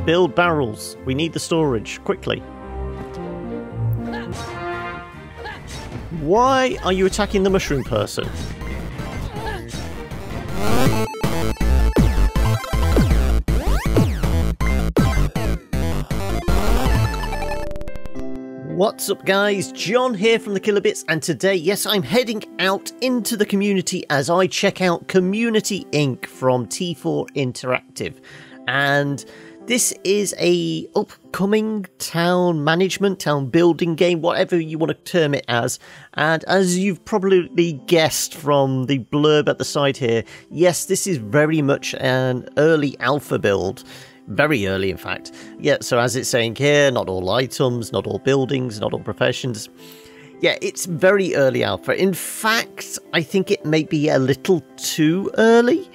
Build barrels. We need the storage. Quickly. Why are you attacking the mushroom person? What's up guys, John here from the Killer Bits, and today, yes, I'm heading out into the community as I check out Community Inc. from T4 Interactive. And this is a upcoming town management, town building game, whatever you want to term it as. And as you've probably guessed from the blurb at the side here, yes, this is very much an early alpha build. Very early, in fact. Yeah, so as it's saying here, not all items, not all buildings, not all professions. Yeah, it's very early alpha. In fact, I think it may be a little too early.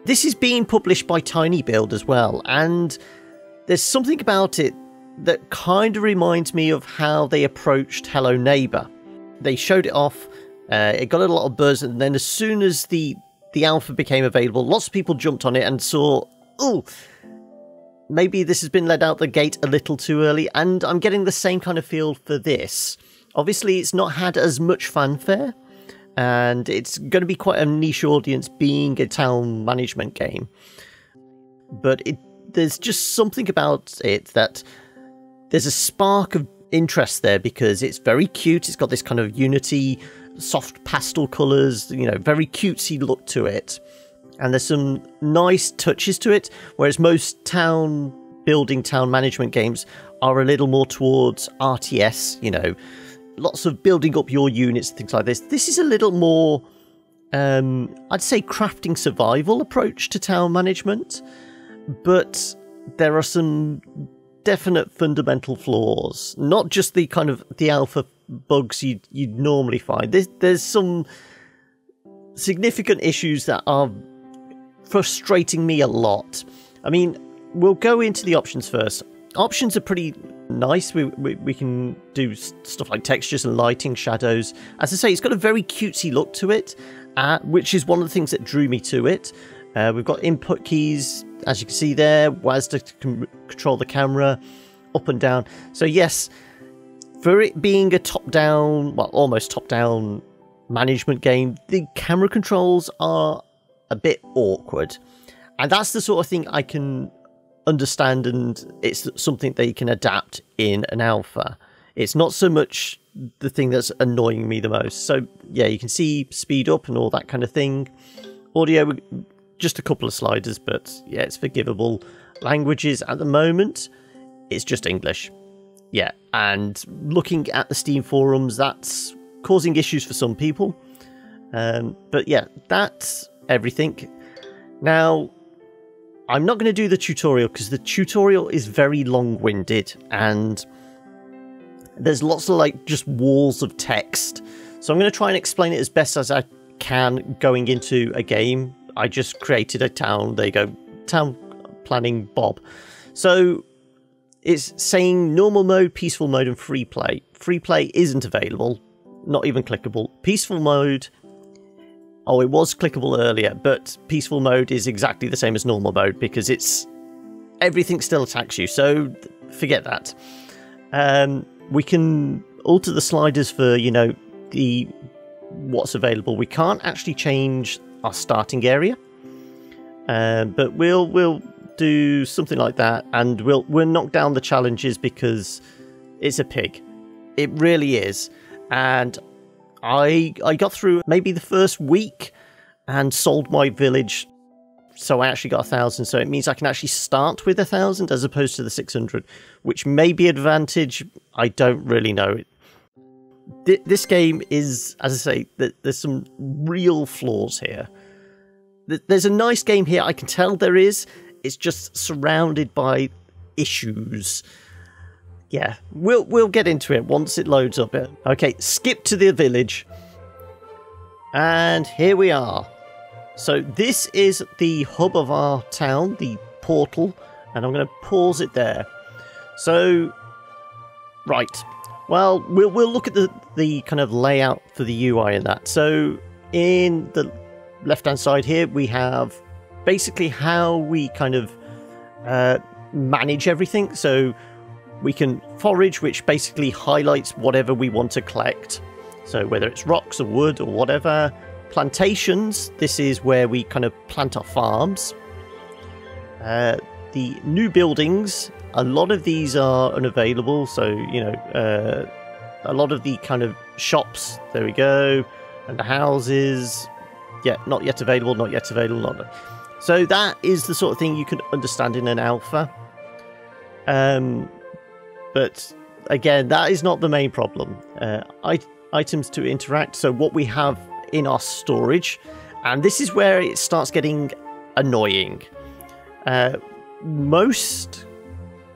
This is being published by Tiny Build as well, and there's something about it that kind of reminds me of how they approached Hello Neighbor. They showed it off, it got a lot of buzz, and then as soon as the alpha became available, lots of people jumped on it and saw, oh, maybe this has been let out the gate a little too early, and I'm getting the same kind of feel for this. Obviously, it's not had as much fanfare, and it's going to be quite a niche audience being a town management game. But there's just something about it that there's a spark of interest there because it's very cute. It's got this kind of Unity, soft pastel colours, you know, very cutesy look to it. And there's some nice touches to it, whereas most town building, town management games are a little more towards RTS, you know, lots of building up your units, things like this. This is a little more, I'd say, crafting survival approach to town management, but there are some definite fundamental flaws, not just the kind of the alpha bugs you'd normally find. There's some significant issues that are frustrating me a lot. I mean, we'll go into the options first. Options are pretty nice. We can do stuff like textures and lighting, shadows. As I say, it's got a very cutesy look to it, which is one of the things that drew me to it. We've got input keys, as you can see there, WASD to control the camera, up and down. So yes, for it being a top-down, well, almost top-down management game, the camera controls are a bit awkward, and that's the sort of thing I can understand, and it's something they can adapt in an alpha. It's not so much the thing that's annoying me the most. So yeah, you can see speed up and all that kind of thing. Audio, just a couple of sliders, but yeah, it's forgivable. Languages at the moment, it's just English. Yeah, and looking at the Steam forums, that's causing issues for some people. But yeah, that's everything. Now, I'm not going to do the tutorial because the tutorial is very long-winded and there's lots of like just walls of text. So I'm going to try and explain it as best as I can going into a game. I just created a town. There you go. Town planning Bob. So it's saying normal mode, peaceful mode and free play. Free play isn't available. Not even clickable. Peaceful mode, oh, it was clickable earlier, but peaceful mode is exactly the same as normal mode because it's everything still attacks you, so forget that. We can alter the sliders for, you know, what's available. We can't actually change our starting area, but we'll do something like that, and we'll knock down the challenges because it's a pig. It really is. And I got through maybe the first week and sold my village, so I actually got 1,000. So it means I can actually start with 1,000 as opposed to the 600, which may be an advantage. I don't really know. This game is, as I say, there's some real flaws here. There's a nice game here, I can tell there is. It's just surrounded by issues. Yeah, we'll get into it once it loads up. Okay, skip to the village. And here we are. So this is the hub of our town, the portal, and I'm going to pause it there. So, right. Well, we'll look at the kind of layout for the UI and that. So in the left-hand side here, we have basically how we kind of manage everything. So we can forage, which basically highlights whatever we want to collect. So whether it's rocks or wood or whatever. Plantations, this is where we kind of plant our farms. The new buildings, a lot of these are unavailable. So, you know, a lot of the kind of shops, there we go. And the houses, yeah, not yet available, not yet available. So that is the sort of thing you can understand in an alpha. But again, that is not the main problem. Items to interact, so what we have in our storage, and this is where it starts getting annoying. Most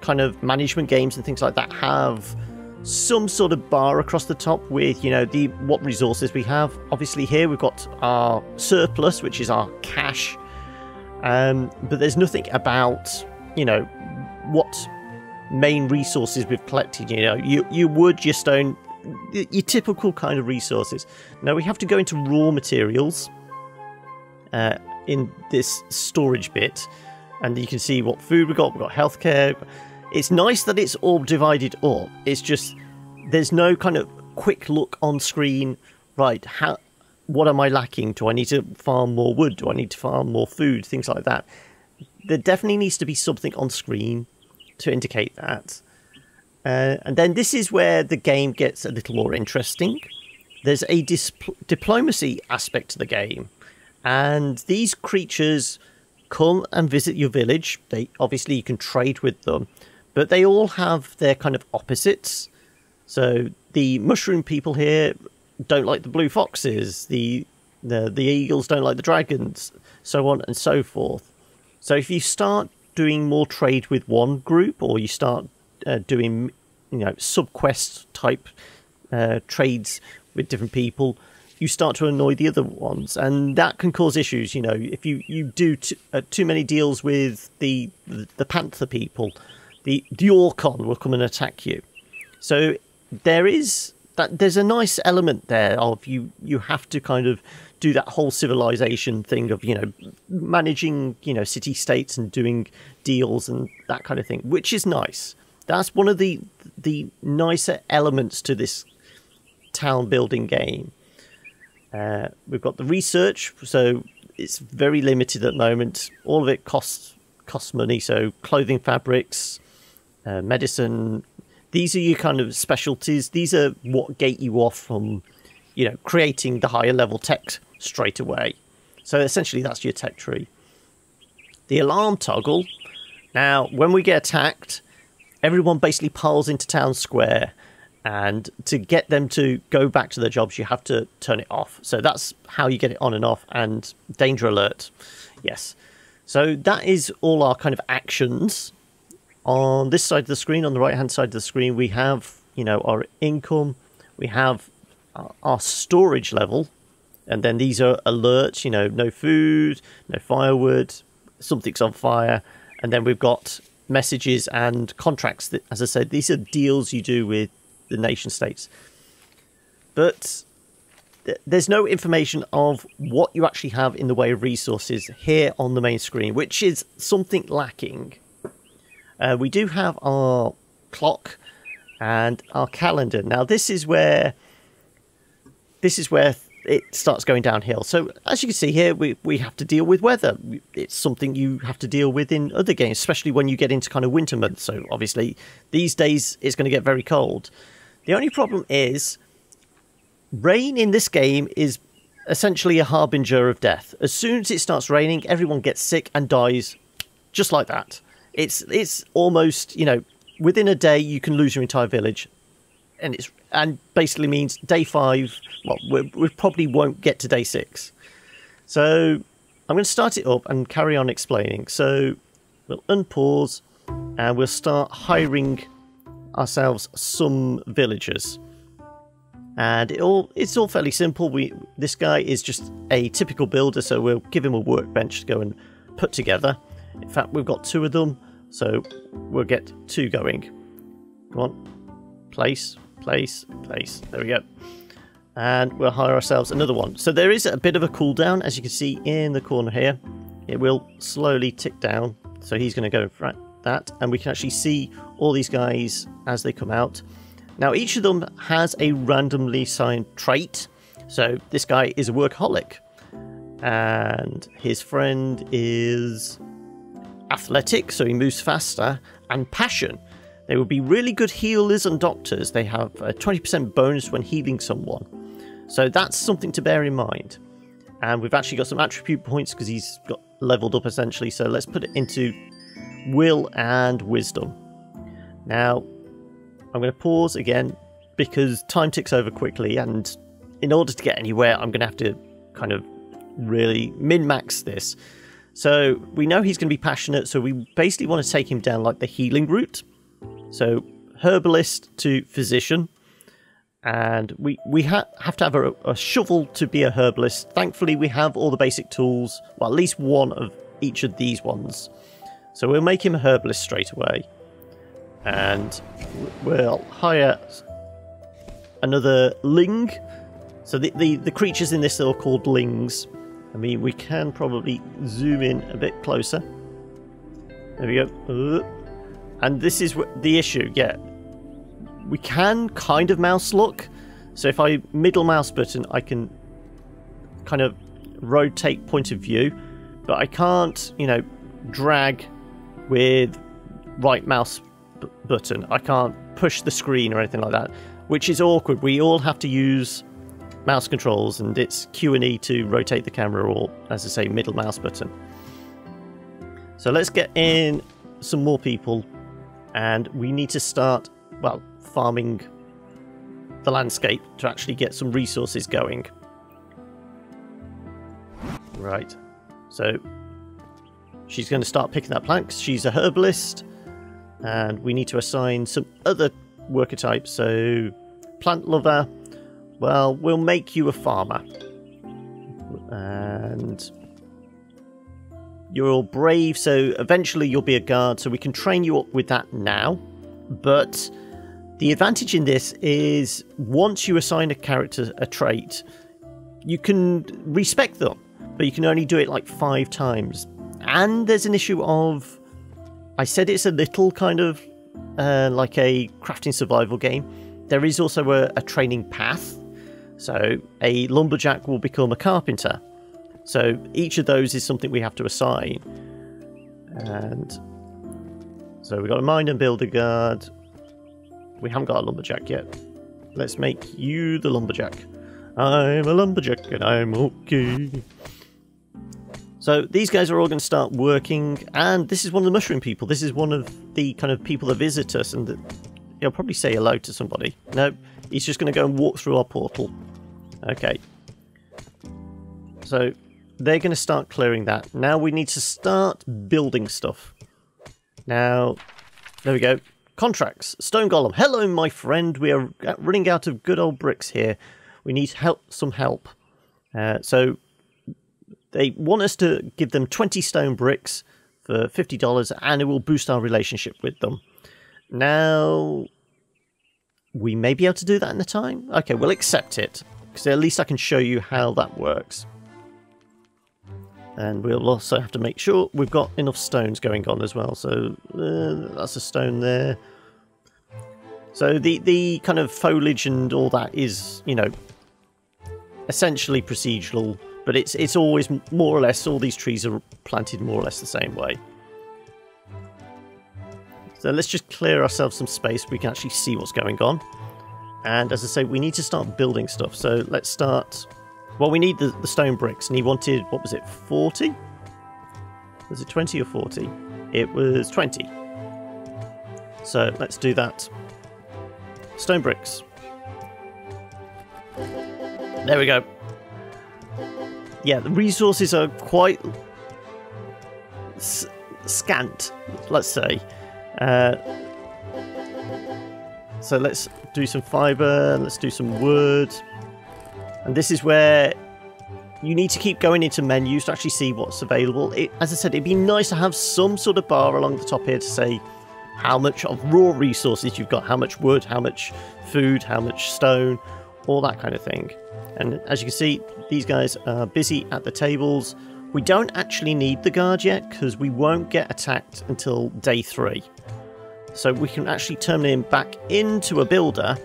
kind of management games and things like that have some sort of bar across the top with, you know, what resources we have. Obviously here we've got our surplus, which is our cash, but there's nothing about, you know, what main resources we've collected. You know, your wood, your stone, your typical kind of resources. Now we have to go into raw materials in this storage bit, and you can see what food we've got healthcare. It's nice that it's all divided up. It's just there's no kind of quick look on screen, right? What am I lacking? Do I need to farm more wood? Do I need to farm more food? Things like that. There definitely needs to be something on screen to indicate that. And then this is where the game gets a little more interesting. There's a diplomacy aspect to the game, and these creatures come and visit your village. Obviously you can trade with them, but they all have their kind of opposites. So the mushroom people here don't like the blue foxes, the eagles don't like the dragons, so on and so forth. So if you start doing more trade with one group, or you start doing, you know, sub-quest type trades with different people, you start to annoy the other ones, and that can cause issues. You know, if you do too many deals with the panther people, the Orcon will come and attack you. So there's a nice element there of you have to kind of do that whole civilization thing of, you know, managing, you know, city states and doing deals and that kind of thing, which is nice. That's one of the nicer elements to this town building game. We've got the research, so it's very limited at the moment. All of it costs money, so clothing, fabrics, medicine. These are your kind of specialties. These are what gate you off from, you know, creating the higher level tech straight away. So essentially that's your tech tree. The alarm toggle. Now, when we get attacked, everyone basically piles into town square, and to get them to go back to their jobs, you have to turn it off. So that's how you get it on and off. And danger alert. Yes. So that is all our kind of actions. On this side of the screen, on the right hand side of the screen, we have, you know, our income, we have our storage level, and then these are alerts, you know, no food, no firewood, something's on fire, and then we've got messages and contracts that, as I said, these are deals you do with the nation states. But there's no information of what you actually have in the way of resources here on the main screen, which is something lacking. We do have our clock and our calendar. Now this is where it starts going downhill. So as you can see here, we have to deal with weather. It's something you have to deal with in other games, especially when you get into kind of winter months. So obviously these days it's going to get very cold. The only problem is rain in this game is essentially a harbinger of death. As soon as it starts raining, everyone gets sick and dies just like that. It's almost, you know, within a day you can lose your entire village, and basically means day 5. Well, we probably won't get to day 6. So I'm going to start it up and carry on explaining. So we'll unpause and we'll start hiring ourselves some villagers. And it's all fairly simple. This guy is just a typical builder, so we'll give him a workbench to go and put together. In fact, we've got 2 of them, so we'll get 2 going. Come on. Place. There we go. And we'll hire ourselves another one. So there is a bit of a cooldown, as you can see in the corner here. It will slowly tick down. So he's going to go for that, and we can actually see all these guys as they come out. Now, each of them has a randomly assigned trait. So this guy is a workaholic, and his friend is athletic, so he moves faster, and passion. They would be really good healers and doctors. They have a 20% bonus when healing someone. So that's something to bear in mind. And we've actually got some attribute points because he's got leveled up essentially. So let's put it into will and wisdom. Now, I'm going to pause again because time ticks over quickly. And in order to get anywhere, I'm going to have to kind of really min-max this. So we know he's going to be passionate. So we basically want to take him down like the healing route. So herbalist to physician. And we have to have a shovel to be a herbalist. Thankfully, we have all the basic tools. Well, at least one of each of these ones. So we'll make him a herbalist straight away. And we'll hire another ling. So the creatures in this are called lings. I mean, we can probably zoom in a bit closer. There we go. And this is the issue, yeah. We can kind of mouse look. So if I middle mouse button, I can kind of rotate point of view. But I can't, you know, drag with right mouse button. I can't push the screen or anything like that, which is awkward. We all have to use mouse controls, and it's Q and E to rotate the camera, or, as I say, middle mouse button. So let's get in some more people, and we need to start, well, farming the landscape to actually get some resources going. Right, so she's going to start picking up plants. She's a herbalist, and we need to assign some other worker types. So plant lover, well, we'll make you a farmer, and you're all brave, so eventually you'll be a guard, so we can train you up with that now. But the advantage in this is once you assign a character a trait, you can respec them, but you can only do it like 5 times. And there's an issue of, I said it's a little kind of like a crafting survival game. There is also a training path. So a lumberjack will become a carpenter. So each of those is something we have to assign. And so we've got a mine and builder guard. We haven't got a lumberjack yet. Let's make you the lumberjack. I'm a lumberjack and I'm okay. So these guys are all going to start working, and this is one of the mushroom people. This is one of the kind of people that visit us, and he'll probably say hello to somebody. No, he's just going to go and walk through our portal. Okay. So they're going to start clearing that. Now we need to start building stuff. Now, there we go. Contracts. Stone Golem. Hello, my friend. We are running out of good old bricks here. We need some help. So they want us to give them 20 stone bricks for $50, and it will boost our relationship with them. Now, we may be able to do that in the time. Okay, we'll accept it, because at least I can show you how that works. And we'll also have to make sure we've got enough stones going on as well. So that's a stone there. So the kind of foliage and all that is, you know, essentially procedural, but it's always more or less, all these trees are planted more or less the same way. So let's just clear ourselves some space. We can actually see what's going on. And as I say, we need to start building stuff. So let's start. Well, we need the stone bricks, and he wanted, what was it, 40? Was it 20 or 40? It was 20. So let's do that. Stone bricks. There we go. Yeah, the resources are quite scant, let's say. So let's do some fibre, let's do some wood. And this is where you need to keep going into menus to actually see what's available. As I said, it'd be nice to have some sort of bar along the top here to say how much of raw resources you've got, how much wood, how much food, how much stone, all that kind of thing. And as you can see, these guys are busy at the tables We don't actually need the guard yet, because we won't get attacked until day 3. So we can actually turn him back into a builder,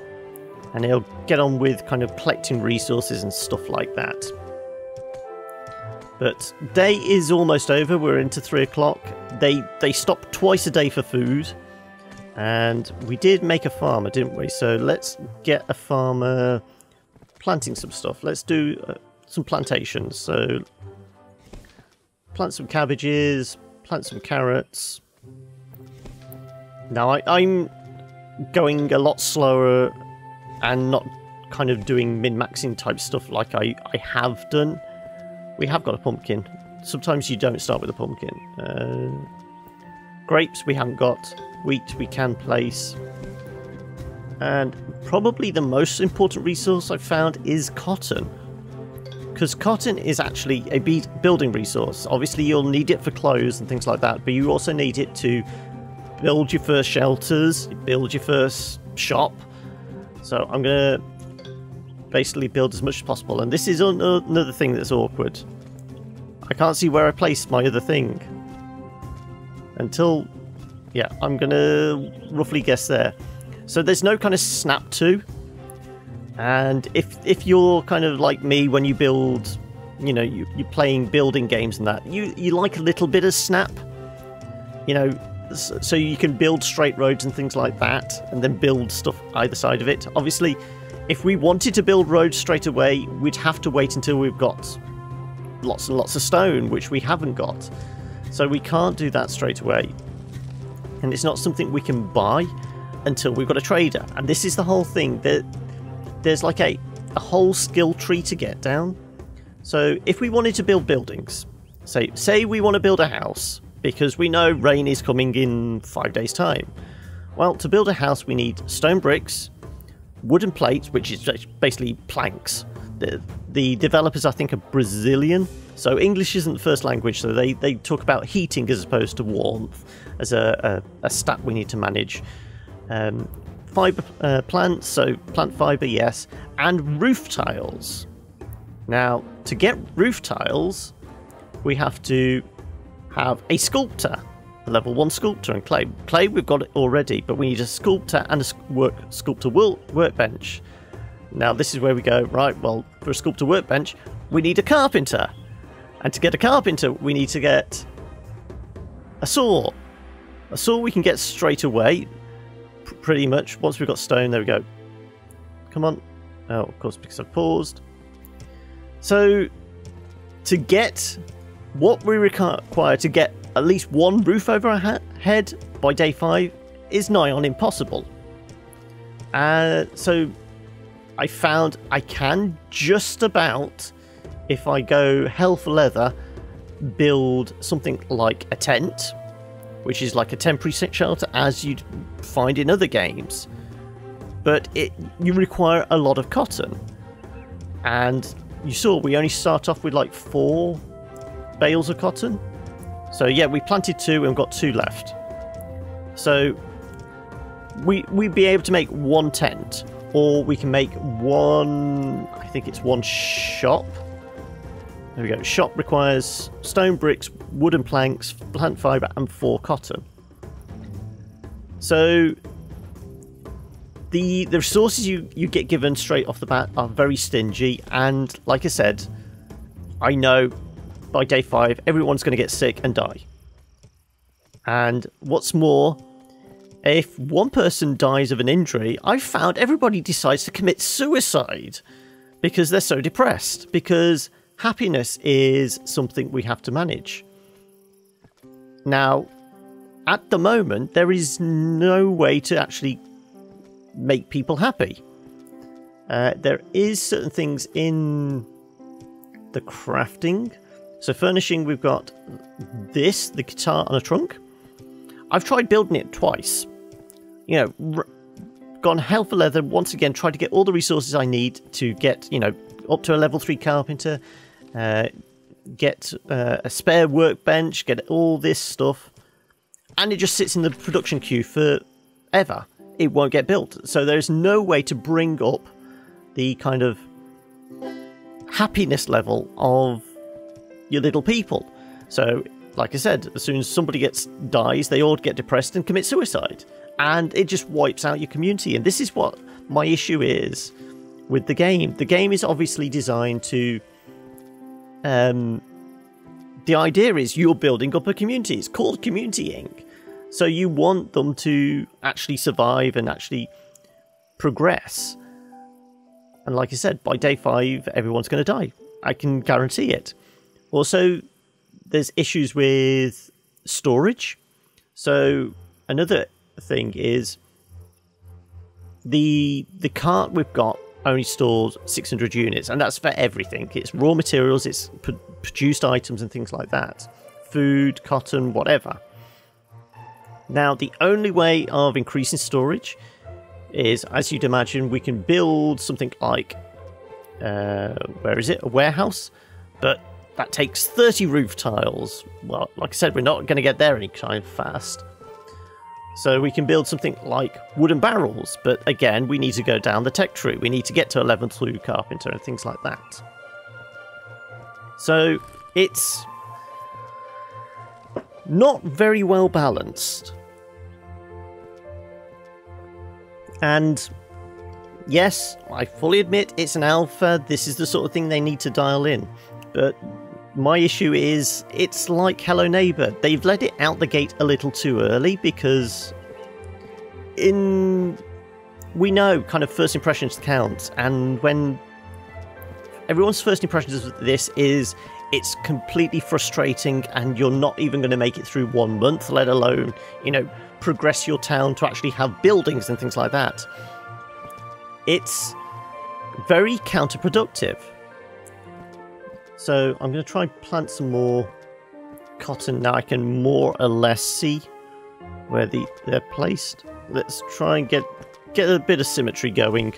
and he'll get on with kind of collecting resources and stuff like that. But day is almost over. We're into 3 o'clock. They stop twice a day for food. And we did make a farmer, didn't we? So let's get a farmer planting some stuff. Let's do some plantations. So plant some cabbages, plant some carrots. Now I'm going a lot slower and not kind of doing min-maxing type stuff like I have done. We have got a pumpkin. Sometimes you don't start with a pumpkin. Grapes we haven't got. Wheat we can place. And probably the most important resource I've found is cotton. Because cotton is actually a building resource. Obviously you'll need it for clothes and things like that, but you also need it to build your first shelters, build your first shop. So I'm going to basically build as much as possible. And this is another thing that's awkward. I can't see where I placed my other thing. Until... yeah, I'm going to roughly guess there. So there's no kind of snap to. And if you're kind of like me when you build, you know, you're playing building games and that, you like a little bit of snap. You know, so you can build straight roads and things like that, and then build stuff either side of it. Obviously, if we wanted to build roads straight away, we'd have to wait until we've got lots and lots of stone, which we haven't got. So we can't do that straight away. And it's not something we can buy until we've got a trader. And this is the whole thing. There's like a whole skill tree to get down. So if we wanted to build buildings, say we want to build a house, because we know rain is coming in 5 days' time. Well, to build a house we need stone bricks, wooden plates, which is basically planks. The developers, I think, are Brazilian, so English isn't the first language, so they talk about heating as opposed to warmth as a stat we need to manage. Fibre plants, so plant fibre, yes, and roof tiles. Now, to get roof tiles, we have to have a sculptor, a level 1 sculptor, and clay. Clay, we've got it already, but we need a sculptor and a sculptor workbench. Now, this is where we go, right, well, for a sculptor workbench, we need a carpenter. And to get a carpenter, we need to get a saw. A saw we can get straight away, pretty much. Once we've got stone, there we go. Come on. Oh, of course, because I've paused. So, to get what we require to get at least one roof over our head by day 5 is nigh on impossible. So, I found I can just about, if I go hell for leather, build something like a tent, which is like a temporary shelter as you'd find in other games. But you require a lot of cotton. And you saw we only start off with like 4 bales of cotton. So yeah, we planted 2 and got 2 left. So we'd be able to make 1 tent, or we can make 1, I think it's 1 shop. There we go. Shop requires stone bricks, wooden planks, plant fibre, and 4 cotton. So the resources you get given straight off the bat are very stingy, and like I said, I know by day 5 everyone's going to get sick and die. And what's more, if one person dies of an injury, I've found everybody decides to commit suicide because they're so depressed, because happiness is something we have to manage. Now, at the moment, there is no way to actually make people happy. There is certain things in the crafting. So furnishing, we've got this, the guitar on a trunk. I've tried building it twice. You know, gone hell for leather, once again, tried to get all the resources I need to get, you know, up to a level 3 carpenter, get a spare workbench, get all this stuff, and it just sits in the production queue forever. It won't get built. So there's no way to bring up the kind of happiness level of your little people. So, like I said, as soon as somebody dies, they all get depressed and commit suicide. And it just wipes out your community. And this is what my issue is with the game. The game is obviously designed to... the idea is you're building up a community. It's called Community Inc. So you want them to actually survive and actually progress. And like I said, by day 5, everyone's going to die. I can guarantee it. Also, there's issues with storage. So another thing is the cart we've got only stores 600 units, and that's for everything. It's raw materials, it's produced items and things like that. Food, cotton, whatever. Now, the only way of increasing storage is, as you'd imagine, we can build something like, where is it? A warehouse? But that takes 30 roof tiles. Well, like I said, we're not going to get there anytime fast. So we can build something like wooden barrels, but again, we need to go down the tech tree. We need to get to a level 2 carpenter and things like that. So it's not very well balanced. And yes, I fully admit it's an alpha. This is the sort of thing they need to dial in. But my issue is, it's like Hello Neighbor. They've let it out the gate a little too early because we know kind of first impressions count, and when everyone's first impressions of this is it's completely frustrating and you're not even going to make it through 1 month, let alone, you know, progress your town to actually have buildings and things like that. It's very counterproductive. So I'm going to try and plant some more cotton. Now I can more or less see where they're placed. Let's try and get a bit of symmetry going.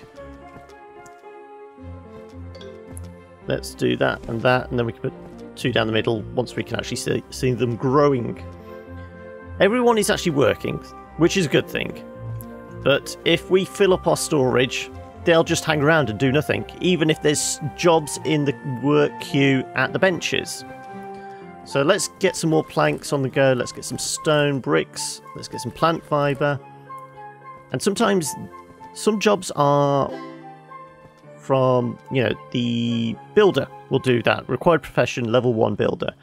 Let's do that, and then we can put 2 down the middle once we can actually see them growing. Everyone is actually working, which is a good thing. But if we fill up our storage, they'll just hang around and do nothing, even if there's jobs in the work queue at the benches. So let's get some more planks on the go, let's get some stone bricks, let's get some plant fibre. And sometimes some jobs are from, you know, the builder will do that, required profession, level 1 builder.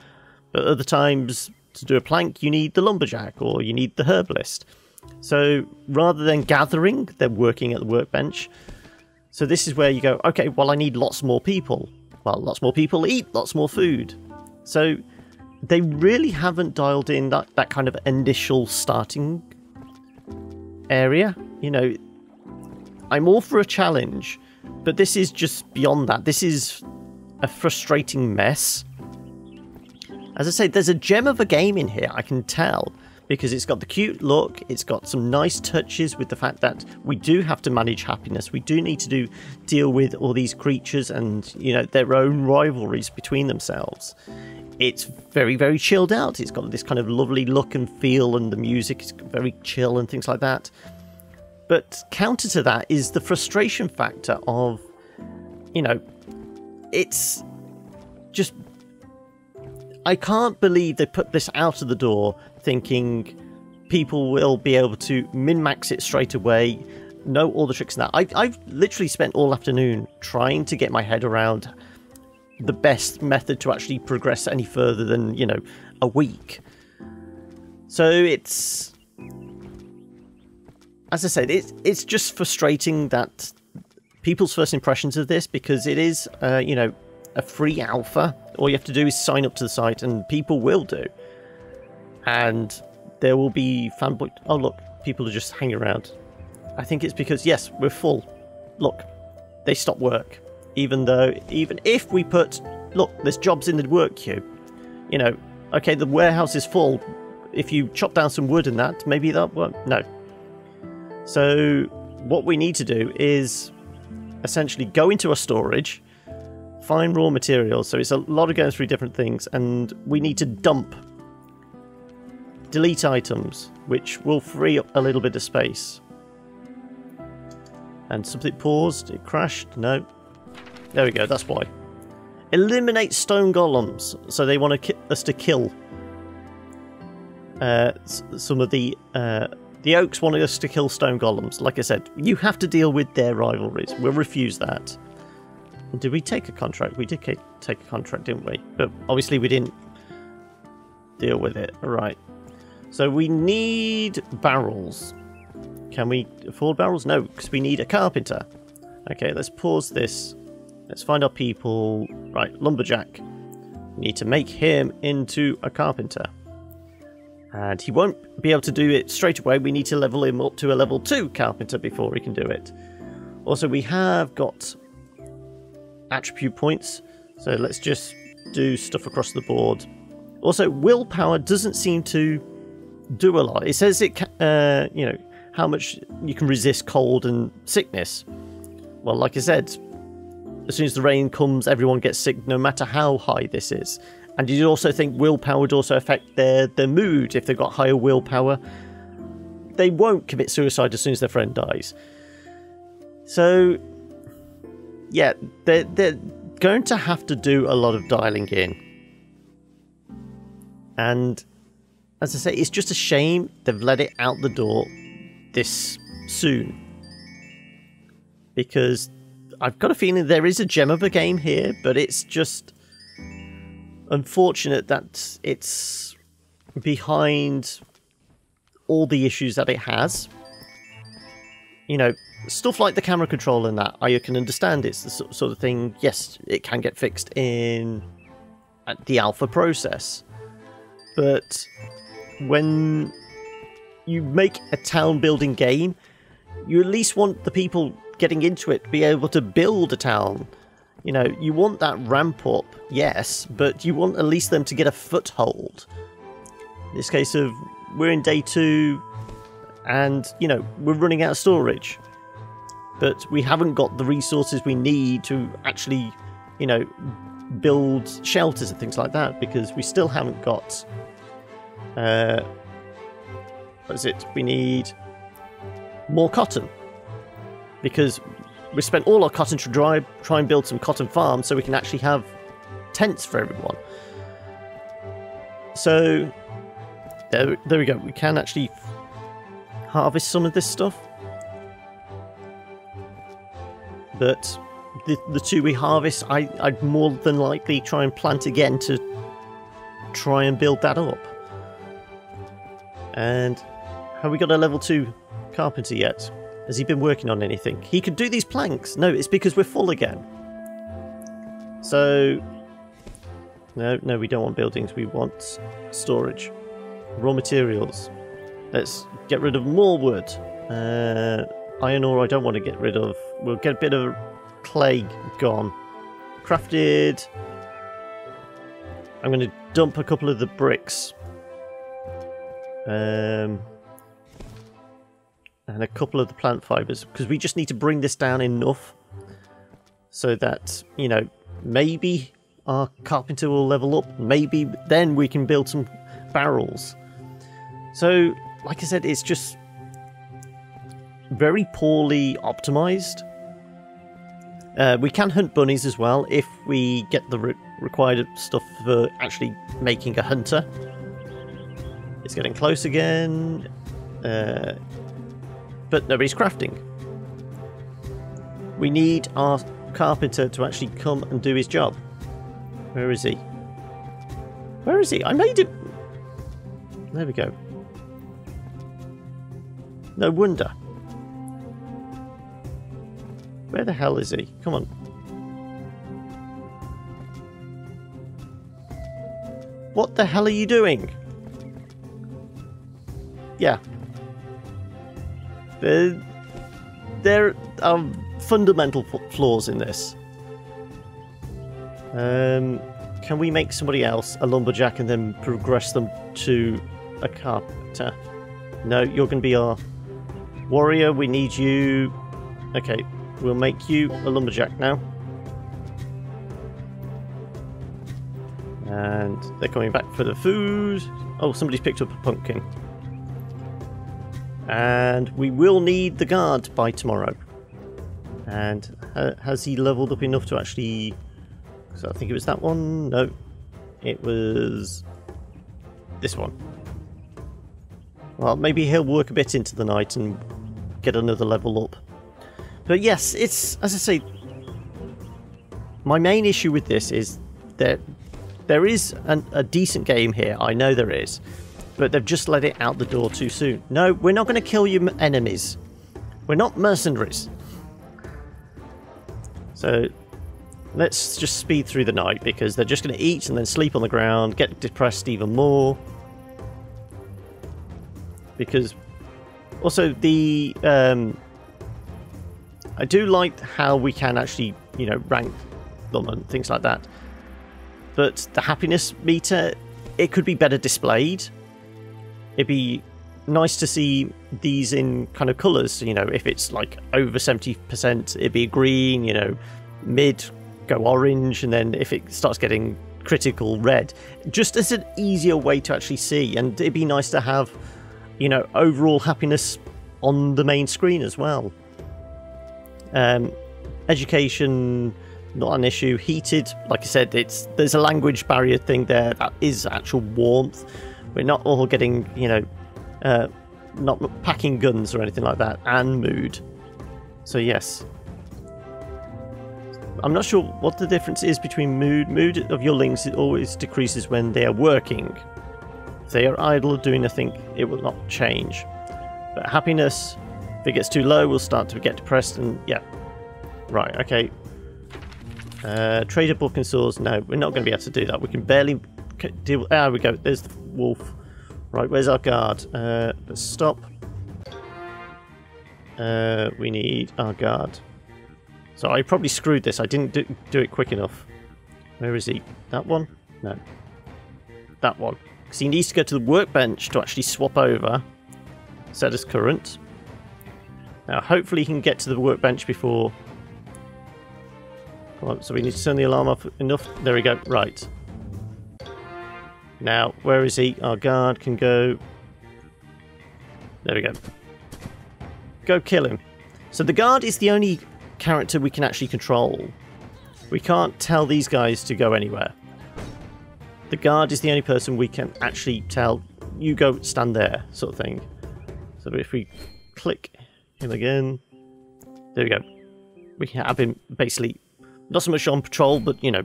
But other times, to do a plank, you need the lumberjack or you need the herbalist. So rather than gathering, they're working at the workbench. So this is where you go, okay, well, I need lots more people. Well, lots more people eat lots more food. So they really haven't dialed in that kind of initial starting area. You know, I'm all for a challenge, but this is just beyond that. This is a frustrating mess. As I say, there's a gem of a game in here, I can tell, because it's got the cute look, it's got some nice touches with the fact that we do have to manage happiness, we do need to deal with all these creatures and, you know, their own rivalries between themselves. It's very, very chilled out, it's got this kind of lovely look and feel, and the music is very chill and things like that. But counter to that is the frustration factor of, you know, it's just... I can't believe they put this out of the door thinking people will be able to min-max it straight away, know all the tricks and that. I've literally spent all afternoon trying to get my head around the best method to actually progress any further than, you know, a week. So it's... As I said, it's just frustrating that people's first impressions of this, because it is, you know, a free alpha. All you have to do is sign up to the site, and people will do. And there will be fanboy... Oh, look, people are just hanging around. I think it's because, yes, we're full. Look, they stop work. Even if we put... Look, there's jobs in the work queue. You know, okay, the warehouse is full. If you chop down some wood and that, maybe that won't... No. So what we need to do is essentially go into a storage, find raw materials. So it's a lot of going through different things, and we need to delete items, which will free up a little bit of space. And something paused, it crashed, no. There we go, that's why. Eliminate stone golems. So they want us to kill some of the oaks wanting us to kill stone golems. Like I said, you have to deal with their rivalries. We'll refuse that. Did we take a contract? We did take a contract, didn't we? But obviously we didn't deal with it. Alright. So we need barrels. Can we afford barrels? No, because we need a carpenter. Okay, let's pause this. Let's find our people. Right, lumberjack. We need to make him into a carpenter. And he won't be able to do it straight away. We need to level him up to a level 2 carpenter before he can do it. Also, we have got attribute points. So let's just do stuff across the board. Also, willpower doesn't seem to do a lot. It says it, you know, how much you can resist cold and sickness. Well, like I said, as soon as the rain comes, everyone gets sick, no matter how high this is. And you also think willpower would also affect their mood. If they've got higher willpower, they won't commit suicide as soon as their friend dies. So, yeah, they're going to have to do a lot of dialing in. And, as I say, it's just a shame they've let it out the door this soon. Because I've got a feeling there is a gem of a game here, but it's just unfortunate that it's behind all the issues that it has. You know, stuff like the camera control and that, I can understand it's the sort of thing, yes, it can get fixed in the alpha process. But when you make a town building game, you at least want the people getting into it to be able to build a town. You know, you want that ramp up, yes, but you want at least them to get a foothold. In this case of, we're in day 2, and, you know, we're running out of storage. But we haven't got the resources we need to actually, you know, build shelters and things like that, because we still haven't got... what is it? We need more cotton. Because we spent all our cotton to try and build some cotton farms so we can actually have tents for everyone. So, there we go. We can actually harvest some of this stuff. But the 2 we harvest, I'd more than likely try and plant again to try and build that up. And have we got a level 2 carpenter yet? Has he been working on anything? He could do these planks. No, it's because we're full again. So, no, we don't want buildings. We want storage. Raw materials. Let's get rid of more wood. Iron ore I don't want to get rid of. We'll get a bit of clay gone. Crafted. I'm going to dump a couple of the bricks. And a couple of the plant fibers, because we just need to bring this down enough so that, you know, maybe our carpenter will level up, maybe then we can build some barrels. So, like I said, it's just very poorly optimized. We can hunt bunnies as well if we get the required stuff for actually making a hunter. It's getting close again. But nobody's crafting. We need our carpenter to actually come and do his job. Where is he? Where is he? I made it. There we go. No wonder. Where the hell is he? Come on. What the hell are you doing? Yeah. There are fundamental flaws in this. Can we make somebody else a lumberjack and then progress them to a carpenter? No, you're going to be our warrior. We need you. Okay, we'll make you a lumberjack now. And they're coming back for the food. Oh, somebody's picked up a pumpkin. And we will need the guard by tomorrow. And has he leveled up enough to actually So I think it was that one. No, it was this one. Well, maybe he'll work a bit into the night and get another level up. But yes, it's, as I say, my main issue with this is that there is a decent game here. I know there is. But they've just let it out the door too soon. No, we're not going to kill your enemies. We're not mercenaries. So let's just speed through the night, because they're just going to eat and then sleep on the ground, get depressed even more. Because also the I do like how we can actually, you know, rank them and things like that. But the happiness meter, it could be better displayed. It'd be nice to see these in kind of colours, you know, if it's like over 70%, it'd be green, you know, mid, go orange, and then if it starts getting critical, red. Just as an easier way to actually see, and it'd be nice to have, you know, overall happiness on the main screen as well. Education, not an issue. Heated, like I said, there's a language barrier thing there. That is actual warmth. We're not all getting, you know, not packing guns or anything like that. And mood. So yes. I'm not sure what the difference is between mood. Mood of your lings, it always decreases when they are working. If they are idle or doing nothing, it will not change. But happiness, if it gets too low, we'll start to get depressed, and yeah. Right, okay. Trader book and swords, no, we're not going to be able to do that. We can barely deal. There we go, there's the wolf. Right, where's our guard? Let's stop. We need our guard. So I probably screwed this. I didn't do it quick enough. Where is he? That one? No. That one. Because he needs to go to the workbench to actually swap over. Set as current. Now hopefully he can get to the workbench before... Come on, so we need to turn the alarm off enough. There we go. Right. Now, where is he? Our guard can go... There we go. Go kill him. So the guard is the only character we can actually control. We can't tell these guys to go anywhere. The guard is the only person we can actually tell, you go stand there, sort of thing. So if we click him again, there we go. We can have him basically, not so much on patrol, but, you know,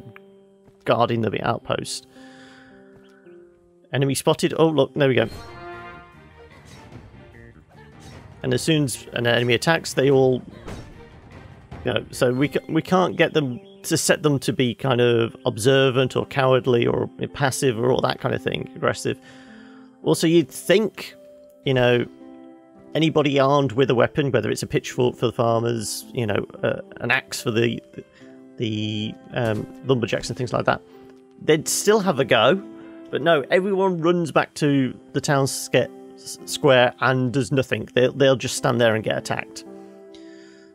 guarding the outpost. Enemy spotted. Oh, look, there we go. And as soon as an enemy attacks, they all... You know, so we can't get them to set them to be kind of observant or cowardly or passive or all that kind of thing, aggressive. Also, you'd think, you know, anybody armed with a weapon, whether it's a pitchfork for the farmers, you know, an axe for the lumberjacks and things like that, they'd still have a go. But no, everyone runs back to the town square and does nothing. They'll just stand there and get attacked.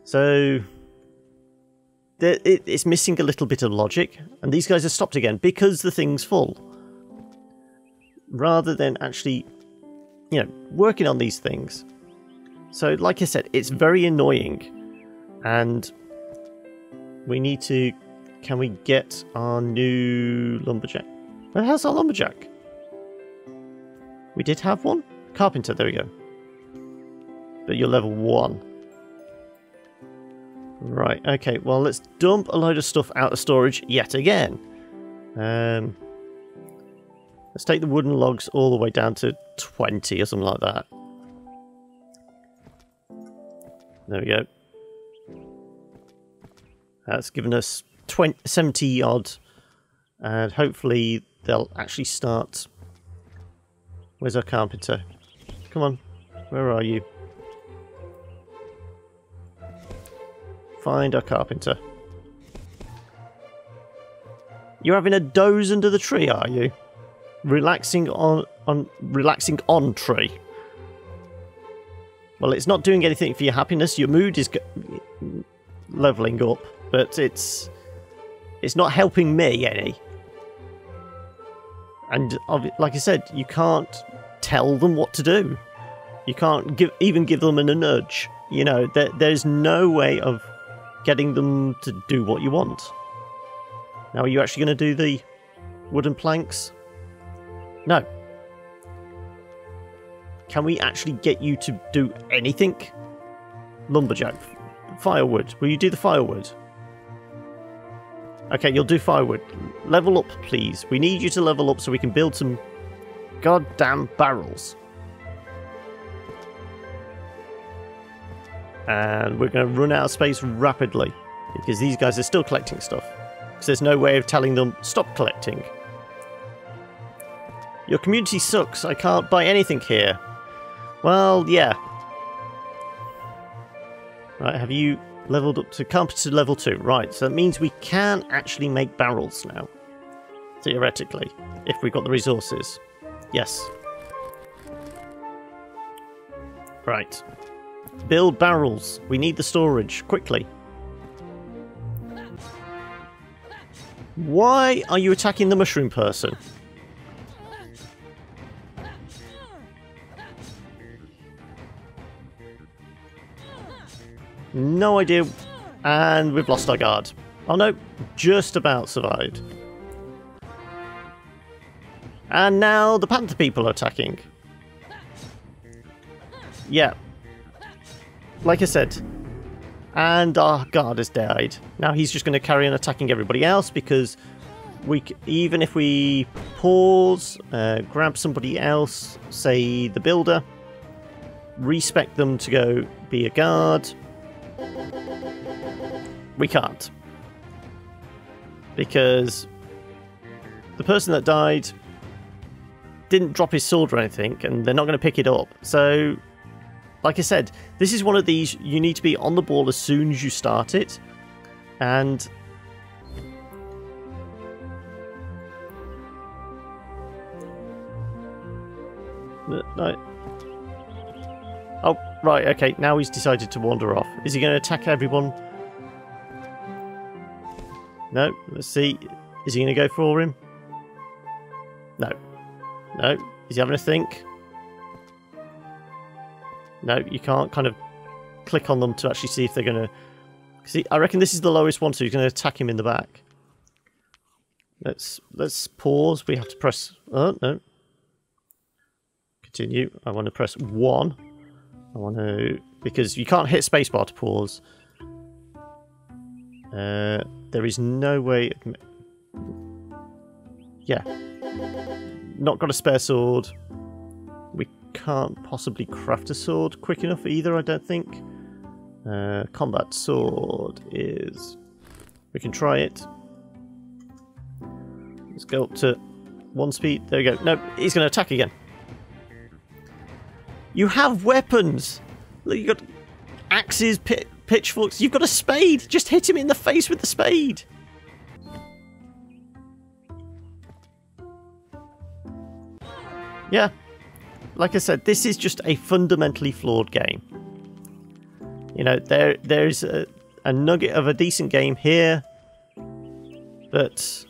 So it's missing a little bit of logic, and these guys are stopped again because the thing's full. Rather than actually, you know, working on these things. So, like I said, it's very annoying, and we need to... Can we get our new lumberjack? Where the hell's our lumberjack? We did have one? Carpenter, there we go. But you're level 1. Right, okay, well, let's dump a load of stuff out of storage yet again. Let's take the wooden logs all the way down to 20 or something like that. There we go. That's given us 70 odd, and hopefully they'll actually start. Where's our carpenter? Come on, where are you? Find our carpenter. You're having a doze under the tree, are you? Relaxing on tree. Well, it's not doing anything for your happiness. Your mood is leveling up, but it's not helping me any. And like I said, you can't tell them what to do. You can't even give them a nudge. You know, there's no way of getting them to do what you want. Now, are you actually going to do the wooden planks? No. Can we actually get you to do anything? Lumberjack. Firewood. Will you do the firewood? Okay, you'll do firewood. Level up, please. We need you to level up so we can build some goddamn barrels. And we're going to run out of space rapidly because these guys are still collecting stuff. Because there's no way of telling them, stop collecting. Your community sucks. I can't buy anything here. Well, yeah. Right, have you leveled up to carpenter level 2? Right, so that means we can actually make barrels now. Theoretically, if we've got the resources. Yes. Right. Build barrels. We need the storage. Quickly. Why are you attacking the mushroom person? No idea. And we've lost our guard. Oh no, just about survived. And now the panther people are attacking. Yeah. Like I said. And our guard has died. Now he's just going to carry on attacking everybody else because even if we pause, grab somebody else, say the builder, respec them to go be a guard, we can't. Because the person that died didn't drop his sword or anything, and they're not going to pick it up. So, like I said, this is one of these, you need to be on the ball as soon as you start it. And no. Oh, right, okay, now he's decided to wander off. Is he going to attack everyone? No, let's see. Is he going to go for him? No. No. Is he having a think? No, you can't kind of click on them to actually see if they're going to... See, I reckon this is the lowest one, so he's going to attack him in the back. Let's pause. We have to press... Oh, no. Continue. I want to press 1. I want to... Because you can't hit spacebar to pause. There is no way... Yeah. Not got a spare sword. We can't possibly craft a sword quick enough either, I don't think. Combat sword is... We can try it. Let's go up to 1 speed. There we go. No, he's going to attack again. You have weapons! Look, you've got axes, pitchforks. You've got a spade! Just hit him in the face with the spade! Yeah. Like I said, this is just a fundamentally flawed game. You know, there's a nugget of a decent game here, but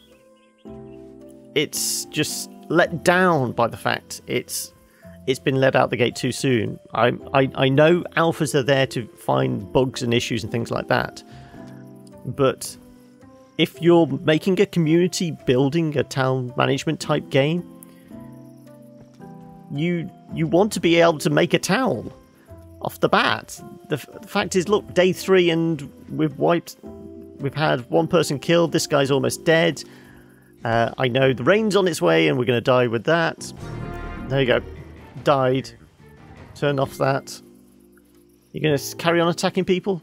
it's just let down by the fact it's been let out the gate too soon. I know alphas are there to find bugs and issues and things like that, but if you're making a community building, a town management type game, you want to be able to make a town off the bat. The fact is, look, day 3 and we've had 1 person killed. This guy's almost dead. I know the rain's on its way and we're going to die with that. There you go. Died. Turn off that. You're going to carry on attacking people?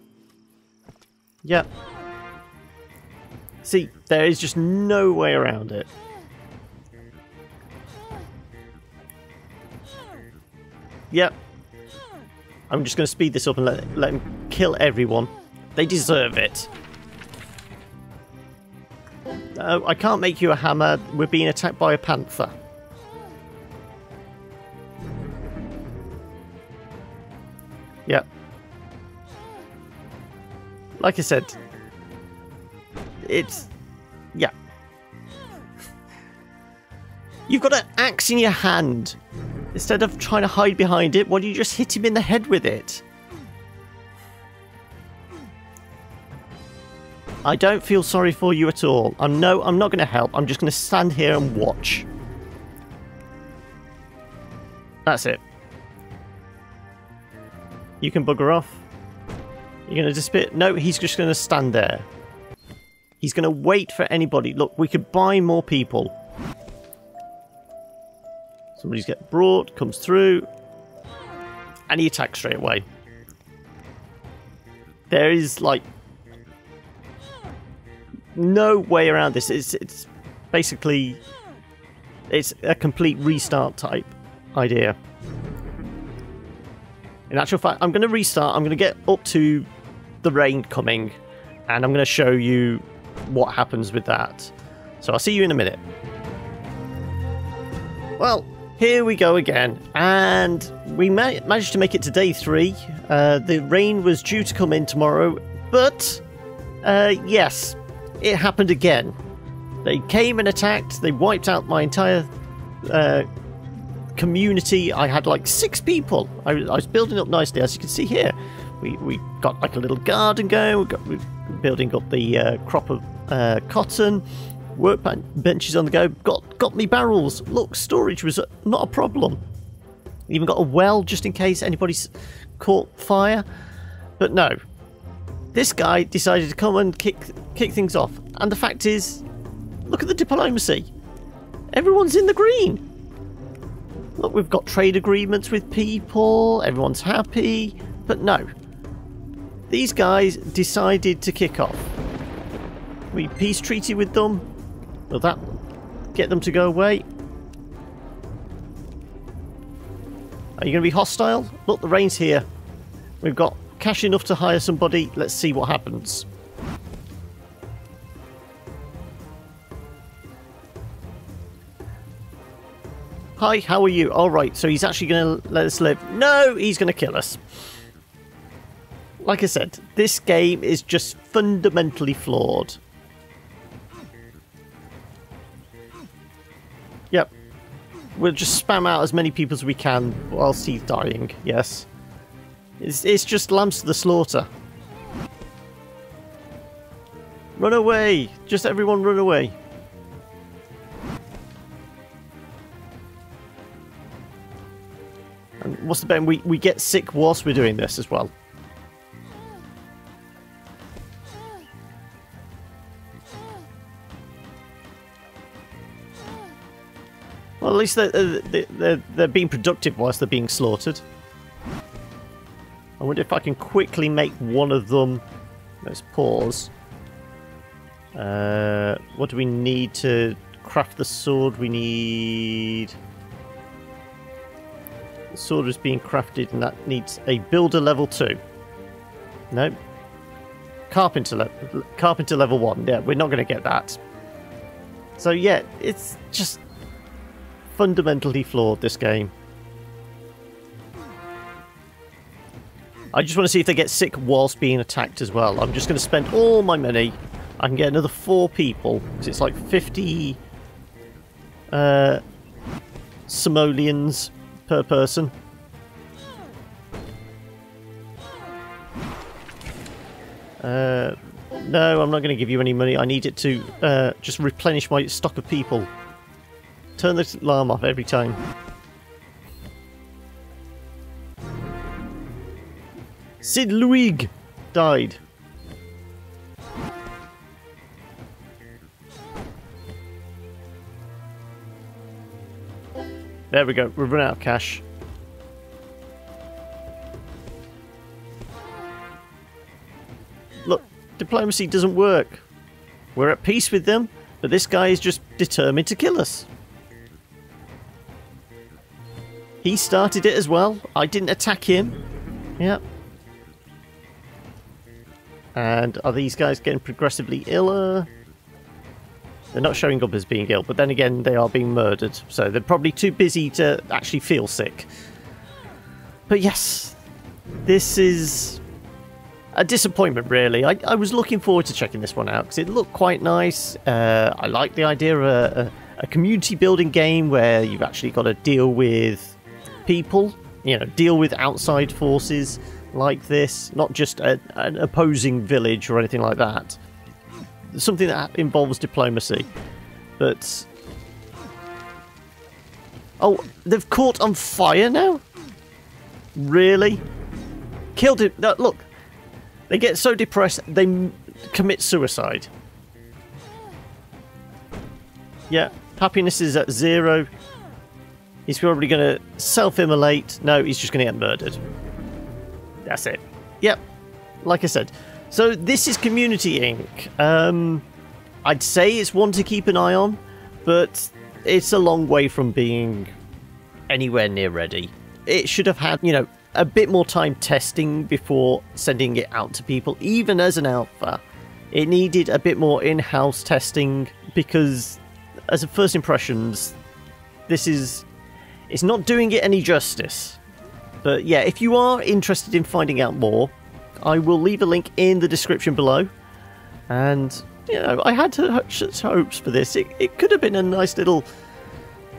Yep. See, there is just no way around it. Yep. I'm just going to speed this up and let him kill everyone. They deserve it. I can't make you a hammer. We're being attacked by a panther. Yep. Like I said, it's... Yeah. You've got an axe in your hand. Instead of trying to hide behind it, why don't you just hit him in the head with it? I don't feel sorry for you at all. I'm not going to help. I'm just going to stand here and watch. That's it. You can bugger off. You're going to disappear. No, he's just going to stand there. He's going to wait for anybody. Look, we could buy more people. Somebody's get brought, comes through, and he attacks straight away. There is, like, no way around this. It's basically, it's a complete restart type idea. In actual fact, I'm going to restart. I'm going to get up to the rain coming, and I'm going to show you what happens with that. So I'll see you in a minute. Well, here we go again, and we managed to make it to day 3. The rain was due to come in tomorrow, but yes, it happened again. They came and attacked. They wiped out my entire community. I had like 6 people. I was building up nicely, as you can see here. We got like a little garden going. We're building up the crop of cotton. Workbenches on the go. Got me barrels. Look, storage was not a problem. Even got a well just in case anybody's caught fire. But no, this guy decided to come and kick things off. And the fact is, look at the diplomacy. Everyone's in the green. Look, we've got trade agreements with people. Everyone's happy. But no, these guys decided to kick off. We peace treaty with them. Will that get them to go away? Are you going to be hostile? Look, the rain's here. We've got cash enough to hire somebody. Let's see what happens. Hi, how are you? Alright, so he's actually going to let us live. No, he's going to kill us. Like I said, this game is just fundamentally flawed. Yep. We'll just spam out as many people as we can whilst he's dying, yes. It's just lambs to the slaughter. Run away! Just everyone run away. And what's the bet? We get sick whilst we're doing this as well. Well, at least they're being productive whilst they're being slaughtered. I wonder if I can quickly make one of them. Let's pause. What do we need to craft the sword? We need... The sword is being crafted and that needs a builder level 2. No. Carpenter level 1. Yeah, we're not going to get that. So yeah, it's just fundamentally flawed, this game. I just want to see if they get sick whilst being attacked as well. I'm just going to spend all my money. I can get another 4 people, because it's like 50 simoleons per person. No, I'm not going to give you any money. I need it to just replenish my stock of people. Turn the alarm off every time. Sid Luig died. There we go. We've run out of cash. Look, diplomacy doesn't work. We're at peace with them, but this guy is just determined to kill us. He started it as well. I didn't attack him. Yep. And are these guys getting progressively iller? They're not showing up as being ill, but then again, they are being murdered. So they're probably too busy to actually feel sick. But yes, this is a disappointment, really. I was looking forward to checking this one out because it looked quite nice. I like the idea of a community building game where you've actually got to deal with people, you know, deal with outside forces like this, not just an opposing village or anything like that. something that involves diplomacy. But... oh, they've caught on fire now? Really? Killed him. No, look. They get so depressed, they commit suicide. Yeah, happiness is at 0. He's probably going to self-immolate. No, he's just going to get murdered. That's it. Yep, like I said. So this is Community Inc. I'd say it's one to keep an eye on, but it's a long way from being anywhere near ready. It should have had, you know, a bit more time testing before sending it out to people, even as an alpha. It needed a bit more in-house testing because, as a first impressions, it's not doing it any justice. But yeah, if you are interested in finding out more, I will leave a link in the description below. And, you know, I had such hopes for this. It could have been a nice little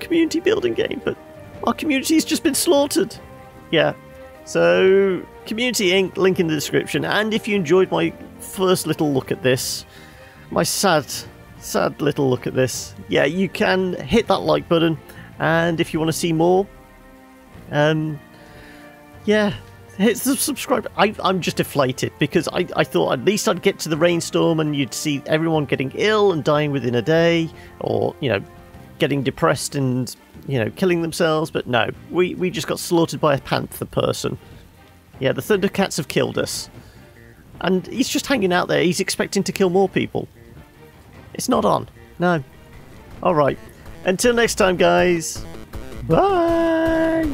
community building game, but our community's just been slaughtered. Yeah. So, Community Inc., link in the description. And if you enjoyed my first little look at this, my sad little look at this, yeah, you can hit that like button. And if you want to see more, yeah, hit the subscribe. I'm just deflated because I thought at least I'd get to the rainstorm and you'd see everyone getting ill and dying within a day, or, you know, getting depressed and, you know, killing themselves. But no, we just got slaughtered by a panther person. Yeah, the Thundercats have killed us. And he's just hanging out there. He's expecting to kill more people. It's not on. No. Alright. Until next time, guys. Bye!